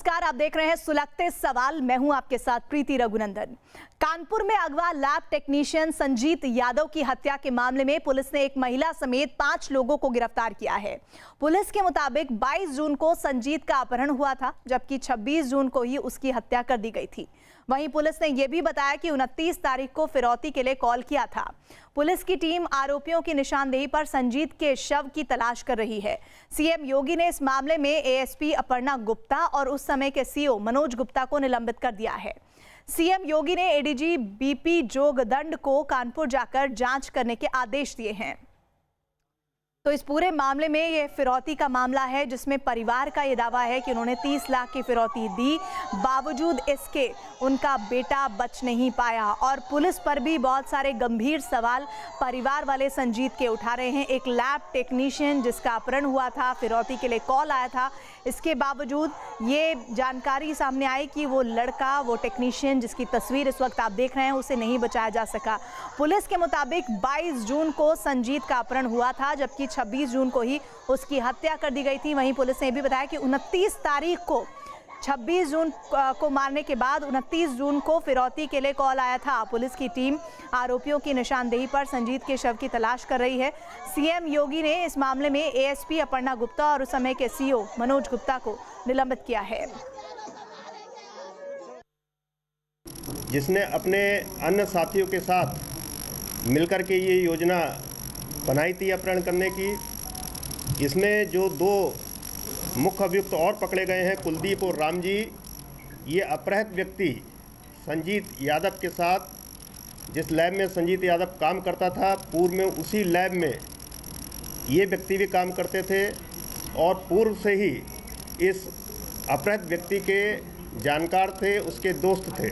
नमस्कार, आप देख रहे हैं सुलगते सवाल। मैं हूं आपके साथ प्रीति रघुनंदन। कानपुर में अगवा लैब टेक्नीशियन संजीत यादव की हत्या के मामले में पुलिस ने एक महिला समेत 5 लोगों को गिरफ्तार किया है। पुलिस के मुताबिक 22 जून को संजीत का अपहरण हुआ था, जबकि 26 जून को ही उसकी हत्या कर दी गई थी। वहीं पुलिस ने यह भी बताया कि 29 तारीख को फिरौती के लिए कॉल किया था। पुलिस की टीम आरोपियों की निशानदेही पर संजीत के शव की तलाश कर रही है। सीएम योगी ने इस मामले में एएसपी अपर्णा गुप्ता और उस समय के सीओ मनोज गुप्ता को निलंबित कर दिया है। सीएम योगी ने एडीजी बीपी जोगदंड को कानपुर जाकर जांच करने के आदेश दिए हैं। तो इस पूरे मामले में ये फिरौती का मामला है, जिसमें परिवार का ये दावा है कि उन्होंने 30 लाख की फिरौती दी, बावजूद इसके उनका बेटा बच नहीं पाया। और पुलिस पर भी बहुत सारे गंभीर सवाल परिवार वाले संजीत के उठा रहे हैं। एक लैब टेक्नीशियन जिसका अपहरण हुआ था, फिरौती के लिए कॉल आया था, इसके बावजूद ये जानकारी सामने आई कि वो लड़का, वो टेक्नीशियन जिसकी तस्वीर इस वक्त आप देख रहे हैं, उसे नहीं बचाया जा सका। पुलिस के मुताबिक 22 जून को संजीत का अपहरण हुआ था, जबकि 26 जून को ही उसकी हत्या कर दी गई थी। वहीं पुलिस ने यह भी बताया कि 29 तारीख को 26 जून को मारने के बाद 29 जून को फिरौती के लिए कॉल आया था। पुलिस की टीम आरोपियों की निशानदेही पर संजीत के शव की तलाश कर रही है। सीएम योगी ने इस मामले में एएसपी अपर्णा गुप्ता और उस समय के सीओ मनोज गुप्ता को निलंबित किया है। जिसने अपने अन्य साथियों के साथ मिलकर के ये योजना बनाई थी अपहरण करने की। इसमें जो 2 मुख्य अभियुक्त और पकड़े गए हैं, कुलदीप और राम जी, ये अपहृत व्यक्ति संजीत यादव के साथ जिस लैब में संजीत यादव काम करता था, पूर्व में उसी लैब में ये व्यक्ति भी काम करते थे और पूर्व से ही इस अपहृत व्यक्ति के जानकार थे, उसके दोस्त थे।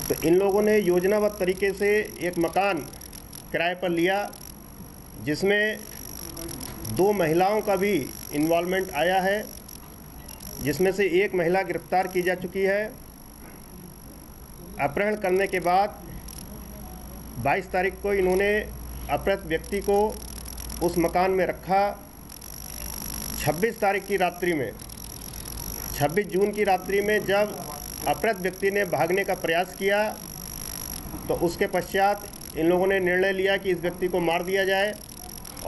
तो इन लोगों ने योजनाबद्ध तरीके से एक मकान किराए पर लिया, जिसमें 2 महिलाओं का भी इन्वॉल्वमेंट आया है, जिसमें से एक महिला गिरफ्तार की जा चुकी है। अपहरण करने के बाद 22 तारीख को इन्होंने अपहृत व्यक्ति को उस मकान में रखा। 26 तारीख की रात्रि में, 26 जून की रात्रि में जब अपहृत व्यक्ति ने भागने का प्रयास किया, तो उसके पश्चात इन लोगों ने निर्णय लिया कि इस व्यक्ति को मार दिया जाए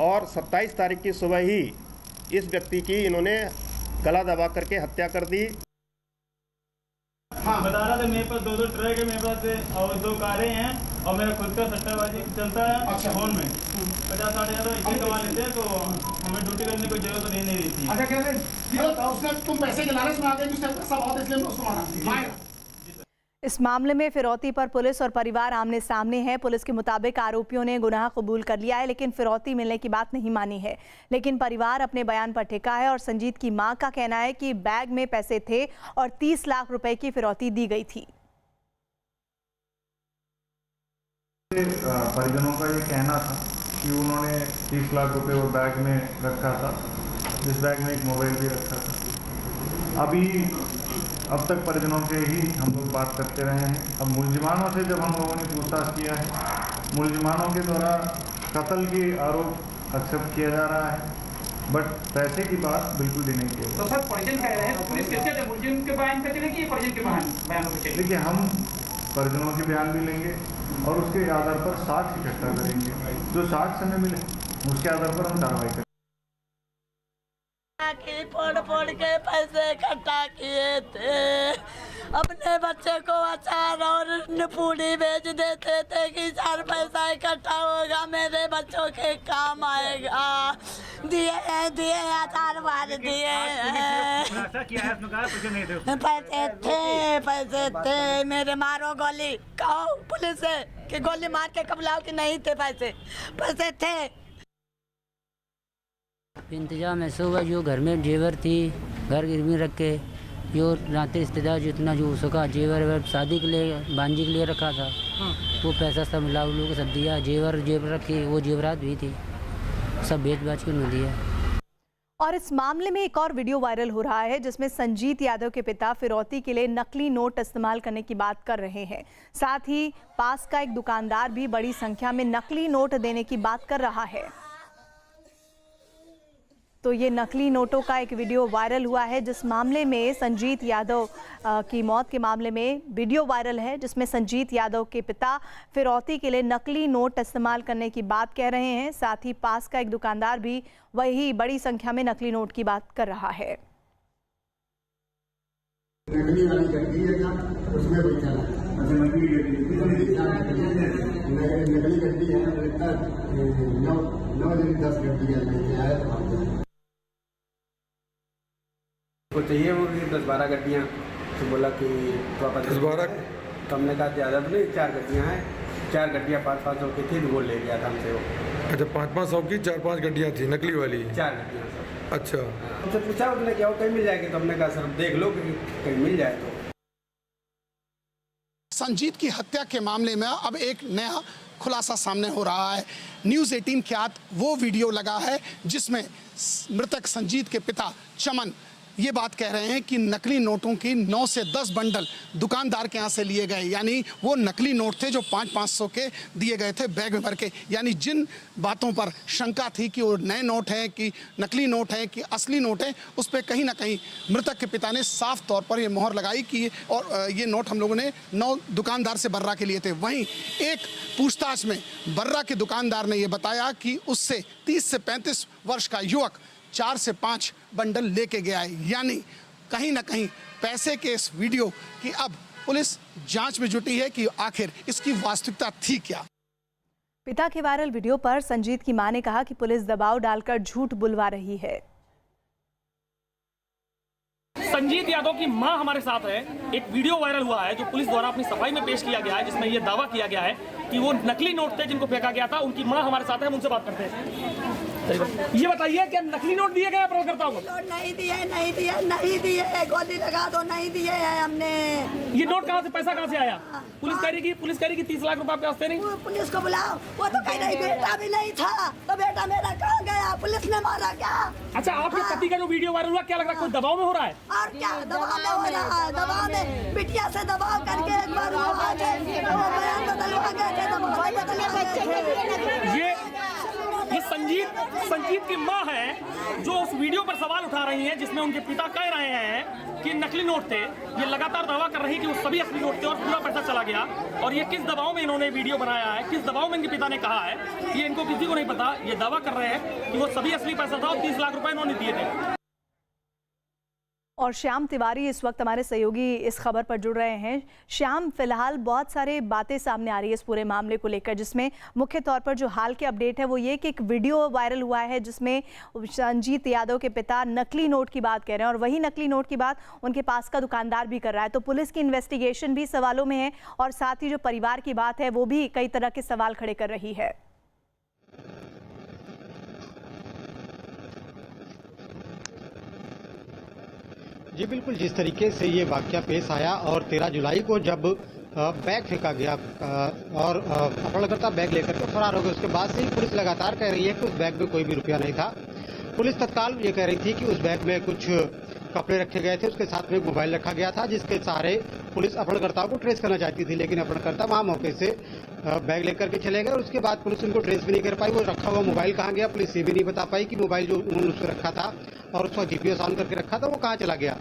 और 27 तारीख की सुबह ही इस व्यक्ति की इन्होंने गला दबा करके हत्या कर दी। हाँ, बता रहा था मेरे पास 2 ट्रक है, मेरे पास और 2 कारें हैं और मेरा खुद का सट्टाबाजी चलता है। अच्छा। फोन में 50-60 हज़ार इसे कमा लेते हैं, तो हमें ड्यूटी करने की कोई जरूरत नहीं रहती। अच्छा, कैसे उसने तुम पैसे के लालच में आ गए, पैसा बहुत इसलिए उसको मारा। इस मामले में फिरौती पर पुलिस और परिवार आमने सामने है। पुलिस के मुताबिक आरोपियों ने गुनाह कबूल कर लिया है, लेकिन फिरौती मिलने की बात नहीं मानी है। लेकिन परिवार अपने बयान पर टिका है और संजीत की मां का कहना है कि बैग में पैसे थे और 30 लाख रुपए की फिरौती दी गई थी। परिजनों का ये कहना था कि उन्होंने 30 लाख रुपए वो बैग में रखा था, जिस बैग में एक मोबाइल भी रखा था। अब तक परिजनों से ही हम लोग बात करते रहे हैं। अब मुलजिमानों से जब हम लोगों ने पूछताछ किया है, मुलजिमानों के द्वारा कत्ल के आरोप एक्सेप्ट किया जा रहा है, बट पैसे की बात बिल्कुल भी नहीं की। तो सर परिजन कह रहे हैं, पुलिस किसके मुलजिम के बयान पे चलेगी, परिजन के बयान पे चलेगी? देखिए, हम परिजनों के बयान भी लेंगे और उसके आधार पर साक्ष्य इकट्ठा करेंगे। जो साक्ष्य हमें मिले उसके आधार पर हम कार्रवाई करेंगे। फोड़ के पैसे इकट्ठा किए थे, अपने बच्चे को अचार और पूरी बेच देते थे कि 4 पैसा इकट्ठा होगा, मेरे बच्चों के काम आएगा। दिए अचार मार दिए। पैसे थे मेरे, मारो गोली, कहो पुलिस से कि गोली मार के कब लाओ कि नहीं थे पैसे थे। इंतजाम ऐसा हुआ, जो घर में जेवर थी घर गिरवी रख के, जो नाते रिश्तेदार जितना जो सका जेवर शादी के लिए बांजी के लिए रखा था, वो पैसा सब मिला उन लोगों को सब दिया। जेवर रखे, वो जेवरात भी थी, सब बेच बाच के उन्हें दिया। और इस मामले में एक और वीडियो वायरल हो रहा है, जिसमें संजीत यादव के पिता फिरौती के लिए नकली नोट इस्तेमाल करने की बात कर रहे हैं। साथ ही पास का एक दुकानदार भी बड़ी संख्या में नकली नोट देने की बात कर रहा है। तो ये नकली नोटों का एक वीडियो वायरल हुआ है, जिस मामले में संजीत यादव की मौत के मामले में वीडियो वायरल है, जिसमें संजीत यादव के पिता फिरौती के लिए नकली नोट इस्तेमाल करने की बात कह रहे हैं। साथ ही पास का एक दुकानदार भी वही बड़ी संख्या में नकली नोट की बात कर रहा है। नकली वाली गड्डी है ना, उसमें कोई चला नकली गड्डी है ना, 9-10 गड्डियाँ लेके आए को चाहिए वो 10-12 गड्डियाँ। तो बोला कि तो आप 10-12, तो हमने कहा ज़्यादा तो नहीं, 4 गड्डियाँ हैं, 4 गड्डियाँ 500 की थी, तो वो ले गया था हमसे वो। अच्छा, 500 की 4-5 गड्डियाँ थी नकली वाली? 4 गड्डियाँ सर। अच्छा, हमसे पूछा उसने क्या वो कहीं मिल जाएगी, तो हमने कहा सर देख लो कि कहीं मिल जाए तो। संजीत की हत्या के मामले में अब एक नया खुलासा सामने हो रहा है। न्यूज़ 18 ख्यात वो वीडियो लगा है जिसमें मृतक संजीत के पिता चमन ये बात कह रहे हैं कि नकली नोटों की 9 से 10 बंडल दुकानदार के यहाँ से लिए गए, यानी वो नकली नोट थे जो 500 के दिए गए थे बैग में भर के। यानी जिन बातों पर शंका थी कि वो नए नोट हैं कि नकली नोट हैं कि असली नोट हैं, उस पर कहीं ना कहीं मृतक के पिता ने साफ तौर पर ये मोहर लगाई कि और ये नोट हम लोगों ने 9 दुकानदार से बर्रा के लिए थे। वहीं एक पूछताछ में बर्रा के दुकानदार ने यह बताया कि उससे 30 से 35 वर्ष का युवक 4 से 5 बंडल लेके गया है। यानी कहीं ना कहीं पैसे के इस वीडियो की अब पुलिस जांच में जुटी है कि आखिर इसकी वास्तविकता थी क्या। पिता के वायरल वीडियो पर संजीत की मां ने कहा कि पुलिस दबाव डालकर झूठ बुलवा रही है। संजीत यादव की मां हमारे साथ है। एक वीडियो वायरल हुआ है जो पुलिस द्वारा अपनी सफाई में पेश किया गया है, जिसमें यह दावा किया गया है कि वो नकली नोट थे जिनको फेंका गया था। उनकी मां हमारे साथ है, हम उनसे बात करते हैं। ये बताइए क्या नकली नोट दिए गए अपराधकर्ताओं को? नहीं दिए, गोली लगा दो, नहीं दिए हैं हमने। ये नोट कहाँ से, पैसा कहाँ से आया? पुलिस कह रही कि 30 लाख रुपए आपके वास्ते नहीं। पुलिस को बुलाओ, वो तो कह रही बेटा भी नहीं था, तो बेटा मेरा कहाँ गया? पुलिस ने मारा क्या? अच्छा, आपके पति का जो वीडियो वायरल हुआ, क्या लग रहा है कोई दबाव में हो रहा है? और क्या दबाव में हो रहा है? दबाव में बिटिया से दबाव करके एक बार बयान बदलवा गए। ये संजीत की मां है जो उस वीडियो पर सवाल उठा रही हैं, जिसमें उनके पिता कह रहे हैं कि नकली नोट थे। ये लगातार दावा कर रही है कि वो सभी असली नोट थे और पूरा पैसा चला गया। और ये किस दबाव में इन्होंने वीडियो बनाया है, किस दबाव में इनके पिता ने कहा है, ये इनको किसी को नहीं पता। ये दावा कर रहे हैं कि वो सभी असली पैसा था और 30 लाख रुपए इन्होंने दिए थे। और श्याम तिवारी इस वक्त हमारे सहयोगी इस खबर पर जुड़ रहे हैं। श्याम, फिलहाल बहुत सारे बातें सामने आ रही है इस पूरे मामले को लेकर, जिसमें मुख्य तौर पर जो हाल के अपडेट है वो ये कि एक वीडियो वायरल हुआ है जिसमें संजीत यादव के पिता नकली नोट की बात कह रहे हैं, और वही नकली नोट की बात उनके पास का दुकानदार भी कर रहा है। तो पुलिस की इन्वेस्टिगेशन भी सवालों में है, और साथ ही जो परिवार की बात है वो भी कई तरह के सवाल खड़े कर रही है। जी बिल्कुल, जिस तरीके से ये वाकया पेश आया और 13 जुलाई को जब बैग फेंका गया और अपहरणकर्ता बैग लेकर के फरार हो गए, उसके बाद से ही पुलिस लगातार कह रही है कि उस बैग में कोई भी रुपया नहीं था। पुलिस तत्काल ये कह रही थी कि उस बैग में कुछ कपड़े रखे गए थे, उसके साथ में एक मोबाइल रखा गया था, जिसके सहारे पुलिस अपहरणकर्ताओं को ट्रेस करना चाहती थी। लेकिन अपहरणकर्ता वहां मौके से बैग लेकर के चले गए और उसके बाद पुलिस उनको ट्रेस भी नहीं कर पाई। वो रखा हुआ मोबाइल कहाँ गया, पुलिस ये भी नहीं बता पाई कि मोबाइल जो उन्होंने उसको रखा था और उसका जीपीएस ऑन करके रखा था वो कहाँ चला गया।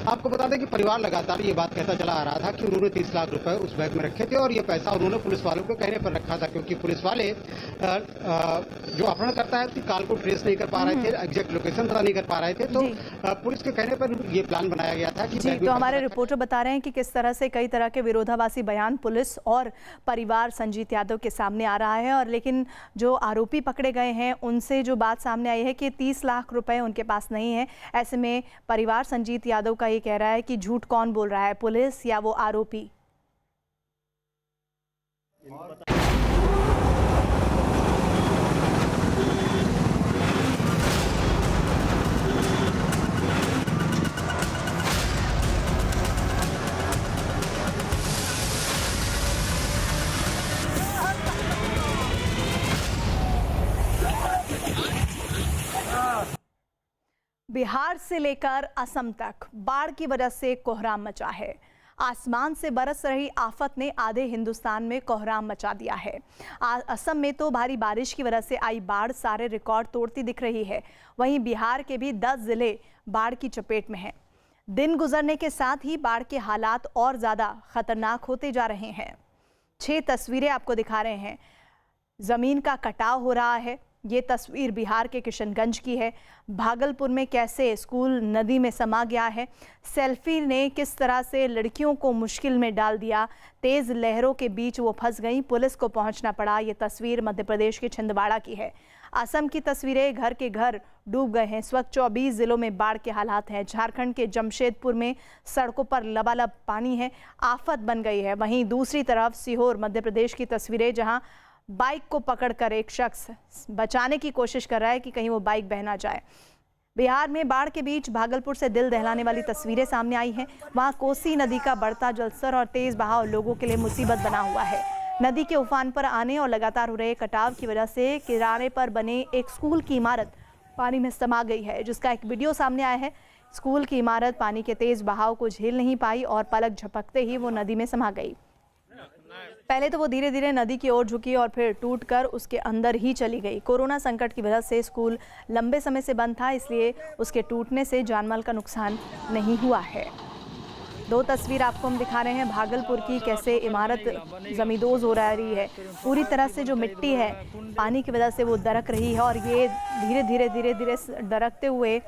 आपको बता दें कि परिवार लगातार ये बात कहता चला आ रहा था कि उन्होंने 30 लाख रुपए उस बैग में रखे थे और ये पैसा उन्होंने पुलिस वालों के कहने पर रखा था, क्योंकि पुलिस वाले जो अपहरण करता है उसकी काल को ट्रेस नहीं कर पा रहे थे, एग्जैक्ट लोकेशन पता नहीं कर पा रहे थे। तो पुलिस के कहने पर ये प्लान बनाया गया था कि तो हमारे रिपोर्टर बता रहे हैं कि किस तरह से कई तरह के विरोधाभासी बयान पुलिस और परिवार संजीत यादव के सामने आ रहा है। और लेकिन जो आरोपी पकड़े गए हैं उनसे जो बात सामने आई है कि 30 लाख रुपए उनके पास नहीं है। ऐसे में परिवार संजीत यादव का ये कह रहा है कि झूठ कौन बोल रहा है, पुलिस या वो आरोपी। बिहार से लेकर असम तक बाढ़ की वजह से कोहराम मचा है। आसमान से बरस रही आफत ने आधे हिंदुस्तान में कोहराम मचा दिया है। असम में तो भारी बारिश की वजह से आई बाढ़ सारे रिकॉर्ड तोड़ती दिख रही है। वहीं बिहार के भी 10 जिले बाढ़ की चपेट में हैं। दिन गुजरने के साथ ही बाढ़ के हालात और ज़्यादा खतरनाक होते जा रहे हैं। 6 तस्वीरें आपको दिखा रहे हैं। ज़मीन का कटाव हो रहा है। ये तस्वीर बिहार के किशनगंज की है। भागलपुर में कैसे स्कूल नदी में समा गया है। सेल्फी ने किस तरह से लड़कियों को मुश्किल में डाल दिया। तेज़ लहरों के बीच वो फंस गईं, पुलिस को पहुंचना पड़ा। ये तस्वीर मध्य प्रदेश के छिंदवाड़ा की है। असम की तस्वीरें, घर के घर डूब गए हैं। इस वक्त 24 जिलों में बाढ़ के हालात हैं। झारखंड के जमशेदपुर में सड़कों पर लबालब पानी है, आफत बन गई है। वहीं दूसरी तरफ सीहोर मध्य प्रदेश की तस्वीरें, जहां बाइक को पकड़कर एक शख्स बचाने की कोशिश कर रहा है कि कहीं वो बाइक बह ना जाए। बिहार में बाढ़ के बीच भागलपुर से दिल दहलाने वाली तस्वीरें सामने आई हैं। वहां कोसी नदी का बढ़ता जलस्तर और तेज बहाव लोगों के लिए मुसीबत बना हुआ है। नदी के उफान पर आने और लगातार हो रहे कटाव की वजह से किनारे पर बने एक स्कूल की इमारत पानी में समा गई है, जिसका एक वीडियो सामने आया है। स्कूल की इमारत पानी के तेज बहाव को झेल नहीं पाई और पलक झपकते ही वो नदी में समा गई। पहले तो वो धीरे धीरे नदी की ओर झुकी और फिर टूटकर उसके अंदर ही चली गई। कोरोना संकट की वजह से स्कूल लंबे समय से बंद था, इसलिए उसके टूटने से जानमाल का नुकसान नहीं हुआ है। 2 तस्वीर आपको हम दिखा रहे हैं भागलपुर की, कैसे इमारत जमींदोज हो रही है। पूरी तरह से जो मिट्टी है पानी की वजह से वो दरक रही है और ये धीरे धीरे दरकते हुए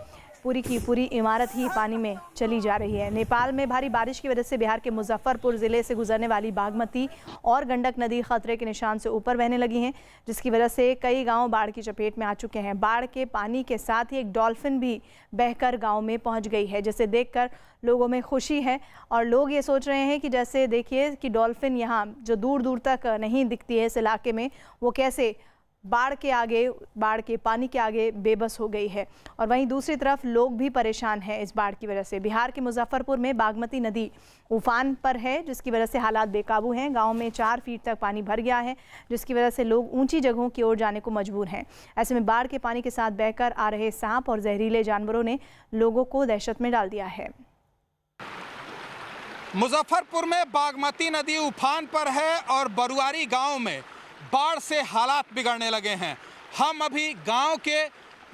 पूरी की पूरी इमारत ही पानी में चली जा रही है। नेपाल में भारी बारिश की वजह से बिहार के मुजफ्फरपुर ज़िले से गुजरने वाली बागमती और गंडक नदी खतरे के निशान से ऊपर बहने लगी हैं, जिसकी वजह से कई गांव बाढ़ की चपेट में आ चुके हैं। बाढ़ के पानी के साथ ही एक डॉल्फिन भी बहकर गांव में पहुंच गई है, जिसे देखकर लोगों में खुशी है और लोग ये सोच रहे हैं कि जैसे देखिए कि डॉल्फिन यहाँ जो दूर दूर तक नहीं दिखती है इस इलाके में, वो कैसे बाढ़ के पानी के आगे बेबस हो गई है। और वहीं दूसरी तरफ लोग भी परेशान हैं इस बाढ़ की वजह से। बिहार के मुजफ्फरपुर में बागमती नदी उफान पर है, जिसकी वजह से हालात बेकाबू हैं। गांव में 4 फीट तक पानी भर गया है, जिसकी वजह से लोग ऊंची जगहों की ओर जाने को मजबूर हैं। ऐसे में बाढ़ के पानी के साथ बहकर आ रहे सांप और जहरीले जानवरों ने लोगों को दहशत में डाल दिया है। मुजफ्फरपुर में बागमती नदी उफान पर है और बरुआरी गांव में बाढ़ से हालात बिगड़ने लगे हैं। हम अभी गांव के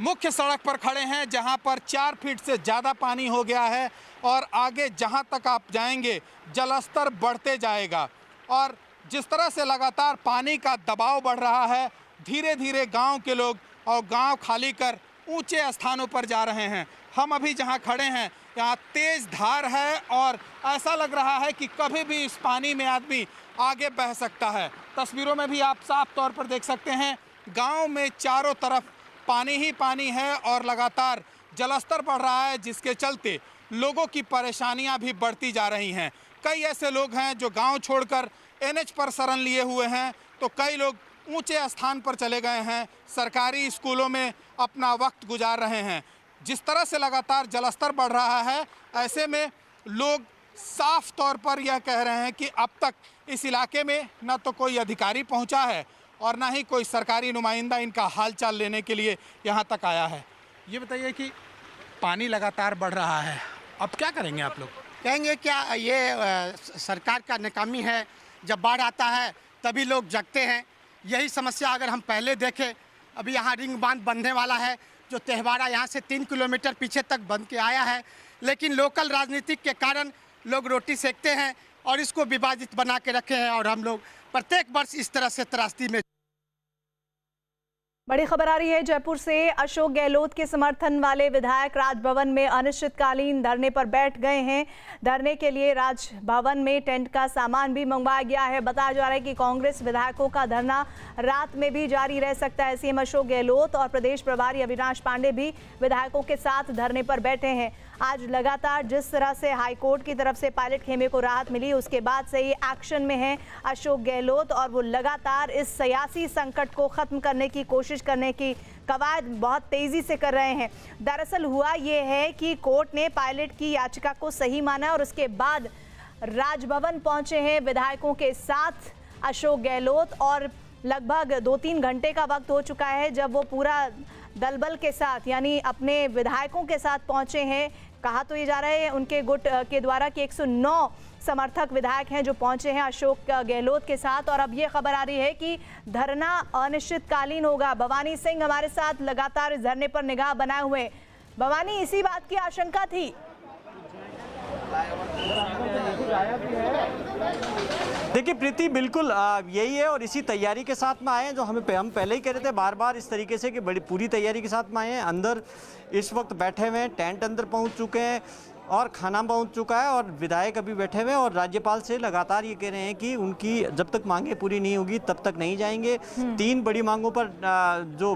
मुख्य सड़क पर खड़े हैं, जहां पर 4 फीट से ज़्यादा पानी हो गया है और आगे जहां तक आप जाएंगे जलस्तर बढ़ते जाएगा। और जिस तरह से लगातार पानी का दबाव बढ़ रहा है, धीरे धीरे गांव के लोग और गांव खाली कर ऊंचे स्थानों पर जा रहे हैं। हम अभी जहां खड़े हैं यहाँ तेज़ धार है और ऐसा लग रहा है कि कभी भी इस पानी में आदमी आगे बह सकता है। तस्वीरों में भी आप साफ तौर पर देख सकते हैं, गांव में चारों तरफ पानी ही पानी है और लगातार जलस्तर बढ़ रहा है, जिसके चलते लोगों की परेशानियां भी बढ़ती जा रही हैं। कई ऐसे लोग हैं जो गांव छोड़कर NH पर शरण लिए हुए हैं, तो कई लोग ऊंचे स्थान पर चले गए हैं, सरकारी स्कूलों में अपना वक्त गुजार रहे हैं। जिस तरह से लगातार जलस्तर बढ़ रहा है, ऐसे में लोग साफ तौर पर यह कह रहे हैं कि अब तक इस इलाके में न तो कोई अधिकारी पहुंचा है और ना ही कोई सरकारी नुमाइंदा इनका हालचाल लेने के लिए यहां तक आया है। ये बताइए कि पानी लगातार बढ़ रहा है, अब क्या करेंगे आप लोग? कहेंगे क्या, ये सरकार का नाकामी है। जब बाढ़ आता है तभी लोग जगते हैं। यही समस्या अगर हम पहले देखें, अभी यहाँ रिंग बांध बनने वाला है, जो तेहवाड़ा यहाँ से 3 किलोमीटर पीछे तक बन के आया है, लेकिन लोकल राजनीति के कारण लोग रोटी सेकते हैं और इसको विभाजित बना के रखे हैं और हम लोग प्रत्येक वर्ष इस तरह से त्रासदी में। बड़ी खबर आ रही है जयपुर से। अशोक गहलोत के समर्थन वाले विधायक राजभवन में अनिश्चितकालीन धरने पर बैठ गए हैं। धरने के लिए राजभवन में टेंट का सामान भी मंगवाया गया है। बताया जा रहा है कि कांग्रेस विधायकों का धरना रात में भी जारी रह सकता है। सीएम अशोक गहलोत और प्रदेश प्रभारी अविनाश पांडे भी विधायकों के साथ धरने पर बैठे हैं। आज लगातार जिस तरह से हाईकोर्ट की तरफ से पायलट खेमे को राहत मिली, उसके बाद से ही एक्शन में है अशोक गहलोत और वो लगातार इस सियासी संकट को खत्म करने की कोशिश करने की कवायद बहुत तेजी से कर रहे हैं। दरअसल हुआ ये है कि कोर्ट ने पायलट की याचिका को सही माना और उसके बाद राजभवन पहुंचे हैं विधायकों के साथ अशोक गहलोत और लगभग 2-3 घंटे का वक्त हो चुका है जब वो पूरा दलबल के साथ यानी अपने विधायकों के साथ पहुंचे हैं कहा तो ये जा रहा है उनके गुट के द्वारा कि 109 समर्थक विधायक हैं जो पहुंचे हैं अशोक गहलोत के साथ। और अब ये खबर आ रही है कि धरना अनिश्चितकालीन होगा। भवानी सिंह हमारे साथ लगातार इस धरने पर निगाह बनाए हुए। भवानी, इसी बात की आशंका थी। देखिए प्रीति, बिल्कुल यही है और इसी तैयारी के साथ में आए हैं जो हम पहले ही कह रहे थे बार बार इस तरीके से कि बड़ी पूरी तैयारी के साथ में आए हैं। अंदर इस वक्त बैठे हुए हैं, टेंट अंदर पहुंच चुके हैं और खाना पहुंच चुका है और विधायक अभी बैठे हुए हैं और राज्यपाल से लगातार ये कह रहे हैं कि उनकी जब तक मांगे पूरी नहीं होगी तब तक नहीं जाएंगे। 3 बड़ी मांगों पर जो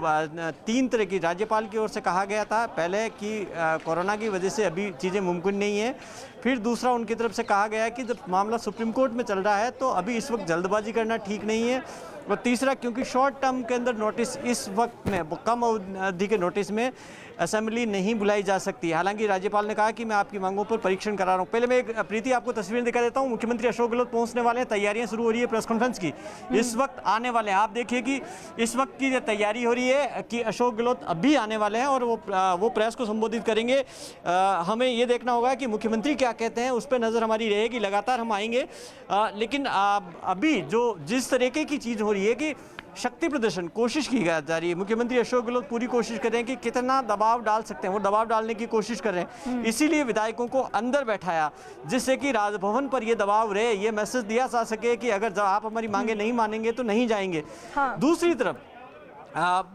3 तरह की राज्यपाल की ओर से कहा गया था, पहले कि कोरोना की वजह से अभी चीज़ें मुमकिन नहीं है, फिर दूसरा उनकी तरफ से कहा गया कि जब मामला सुप्रीम कोर्ट में चल रहा है तो अभी इस वक्त जल्दबाजी करना ठीक नहीं है, और तीसरा क्योंकि शॉर्ट टर्म के अंदर नोटिस इस वक्त में कम अवधि के नोटिस में असेंबली नहीं बुलाई जा सकती। हालांकि राज्यपाल ने कहा कि मैं आपकी मांगों पर परीक्षण करा रहा हूं। पहले मैं एक प्रीति आपको तस्वीरें दिखा देता हूं। मुख्यमंत्री अशोक गहलोत पहुंचने वाले हैं, तैयारियां शुरू हो रही है प्रेस कॉन्फ्रेंस की, इस वक्त आने वाले हैं। आप देखिए कि इस वक्त की तैयारी हो रही है कि अशोक गहलोत अभी आने वाले हैं और वो प्रेस को संबोधित करेंगे। हमें ये देखना होगा कि मुख्यमंत्री क्या कहते हैं, उस पर नज़र हमारी रहेगी, लगातार हम आएंगे। लेकिन अभी जो जिस तरीके की चीज़ हो रही है कि शक्ति प्रदर्शन कोशिश की जा रही है, मुख्यमंत्री अशोक गहलोत पूरी कोशिश कर रहे हैं कि कितना दबाव डाल सकते हैं, वो दबाव डालने की कोशिश कर रहे हैं। इसीलिए विधायकों को अंदर बैठाया जिससे कि राजभवन पर ये दबाव रहे, ये मैसेज दिया जा सके कि अगर आप हमारी मांगे नहीं मानेंगे तो नहीं जाएंगे। दूसरी तरफ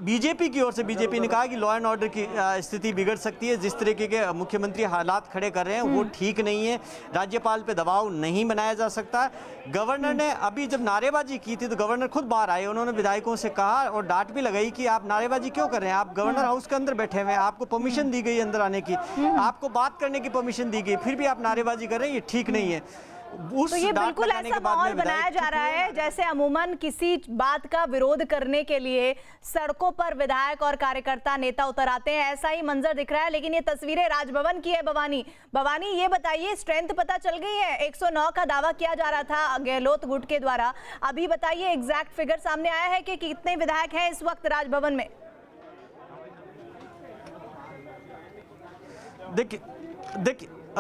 बीजेपी की ओर से बीजेपी ने कहा कि लॉ एंड ऑर्डर की स्थिति बिगड़ सकती है, जिस तरीके के मुख्यमंत्री हालात खड़े कर रहे हैं वो ठीक नहीं है, राज्यपाल पे दबाव नहीं बनाया जा सकता। गवर्नर ने अभी जब नारेबाजी की थी तो गवर्नर खुद बाहर आए, उन्होंने विधायकों से कहा और डांट भी लगाई कि आप नारेबाजी क्यों कर रहे हैं, आप गवर्नर हाउस के अंदर बैठे हुए हैं, आपको परमिशन दी गई अंदर आने की, आपको बात करने की परमिशन दी गई, फिर भी आप नारेबाजी कर रहे हैं, ये ठीक नहीं है। तो ये बिल्कुल ऐसा माहौल बनाया जा रहा है जैसे अमूमन किसी बात का विरोध करने के लिए सड़कों पर विधायक और कार्यकर्ता नेता उतर आते हैं, ऐसा ही मंजर दिख रहा है। लेकिन ये तस्वीरें राजभवन की है। भवानी ये बताइए, स्ट्रेंथ पता चल गई है? 109 का दावा किया जा रहा था गहलोत गुट के द्वारा, अभी बताइए एग्जैक्ट फिगर सामने आया है कि कितने विधायक हैं इस वक्त राजभवन में?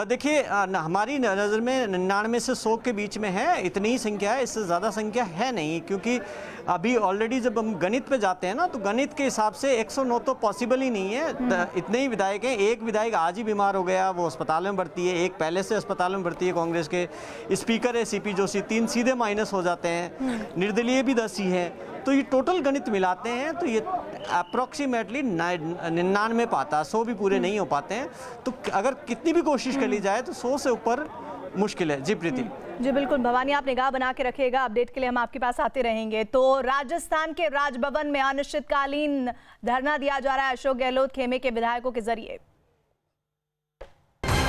देखिए हमारी नज़र में 99 से 100 के बीच में है, इतनी ही संख्या है, इससे ज़्यादा संख्या है नहीं। क्योंकि अभी ऑलरेडी जब हम गणित पे जाते हैं ना तो गणित के हिसाब से 109 तो पॉसिबल ही नहीं है। इतने ही विधायक हैं। एक विधायक आज ही बीमार हो गया, वो अस्पताल में भर्ती है, एक पहले से अस्पताल में भर्ती है, कांग्रेस के स्पीकर है सीपी जोशी, 3 सीधे माइनस हो जाते हैं, निर्दलीय भी 10 ही है। तो ये टोटल गणित मिलाते हैं तो ये अप्रोक्सीमेटली 99 पाता, 100 भी पूरे नहीं हो पाते हैं। तो अगर कितनी भी कोशिश कर ली जाए तो 100 से ऊपर मुश्किल है। जी प्रीति। जी बिल्कुल भवानी, आप निगाह बना के रखिएगा, अपडेट के लिए हम आपके पास आते रहेंगे। तो राजस्थान के राजभवन में अनिश्चितकालीन धरना दिया जा रहा है अशोक गहलोत खेमे के विधायकों के जरिए।